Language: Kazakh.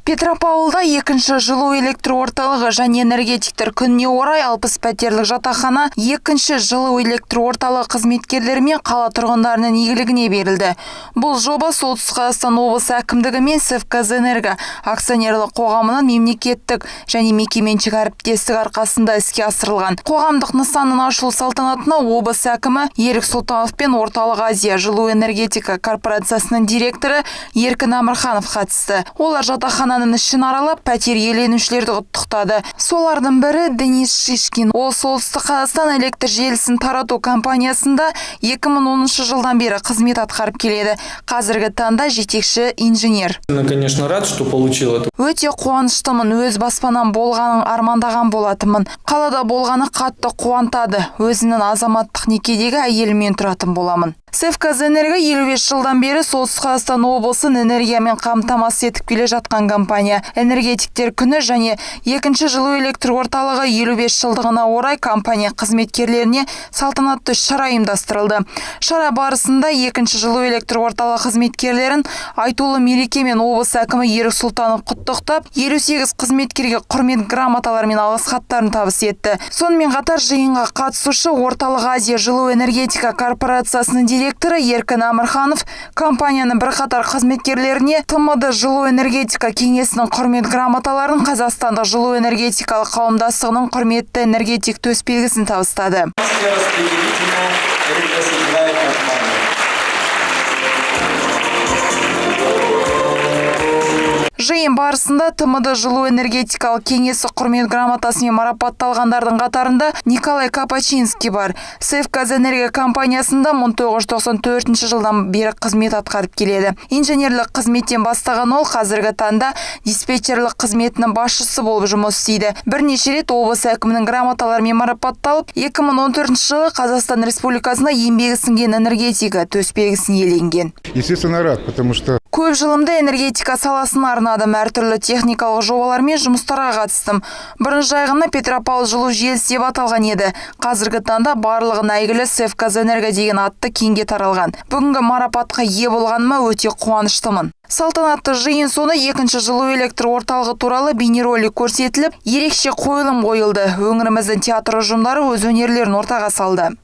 Петропавлда екінші жылу электр орталығы және энергетиктер күніне орай 60 пәтерлік жатақхана екінші жылу электр орталығы қызметкерлерімен қала тұрғындарының игілігіне берілді. Бұл жоба Солтүстік Қазақстан облысы әкімдігі мен Севказэнерго акционерлік қоғамынан мемлекеттік және мекеменшік әріптестік арқасында іске асырылған. Қоғамдық нысанның ашылу салтанатына облыс әкімі Ерік Сұлтанов пен Орталық Азия жылу энергетика корпорациясының директоры Еркін Амырханов қатысты. Олар жатақхананың ішін аралап, пәтер иеленушілерді құттықтады. Солардың бірі Денис Шишкин. Ол Солтүстік Қазақстан электр желісін тарату компаниясында 2010 жылдан бері қызмет атқарып келеді. Қазіргі таңда жетекші инженер. Конечно, рад, что получил это. Өте қуаныштымын, өз баспанам болғанын армандаған болатынмын. Қалада болғаны қатты қуантады. Өзінің азаматтық некедегі әйелімен тұратын боламын. Севказэнерго 55 жылдан бері Солтүстік Қазақстан облысын энергиямен қамтамасыз етіп келе жатқан компания. Энергетиктер күні және екінші жылу электр орталығы 55 жылдығына орай компания қызметкерлеріне салтанатты шара ұйымдастырылды. Шара барысында екінші жылу электр орталығы қызметкерлерін айтулы мерекемен облыс әкімі Ерік Сұлтанов құттықтап, 58 қызметкерге құрмет грамоталары мен алғыс хаттарын табыс етті. Сонымен қатар жиынға қатысушы Орталық Азия жылу энергетика корпорациясының директоры Еркін Амырханов компанияның бірқатар қызметкерлеріне ТМД жылу энергетика кеңесінің құрмет грамоталарын, Қазақстандық жылу энергетикалық қауымдастығының құрметті энергетик төсбелгісін табыстады. Жиын барысында ТМД жылу энергетикалық кеңесі құрмет грамотасымен марапатталғандардың қатарында Николай Капачинский бар. Севказэнерго компаниясында 1994 жылдан бері қызмет атқарып келеді. Инженерлік қызметтен бастаған ол қазіргі таңда диспетчерлік қызметінің басшысы болып жұмыс істейді. Бірнеше рет облыс әкімінің грамоталарымен марапатталып, 2014 жылы Қазақстан Республикасында еңбегі сіңген энергетика төсбелгісін иеленген. Естественно, рад, потому что көп жылымды энергетика саласын арнадым, әртүрлі техникалық жобалармен жұмыстарға қатыстым. Бірінші жайғына Петропавл жылу желісі деп аталған еді. Қазіргі таңда барлығын әйгілі Севказэнерго деген атты кеңге таралған. Бүгінгі марапатқа ие болғаныма өте қуаныштымын. Салтанатты жиын соңы екінші жылу электр орталығы туралы бейнеролик көрсетіліп, ерекше қойылым қойылды. Өңіріміздің театр ұжымдары өз өнерлерін ортаға салды.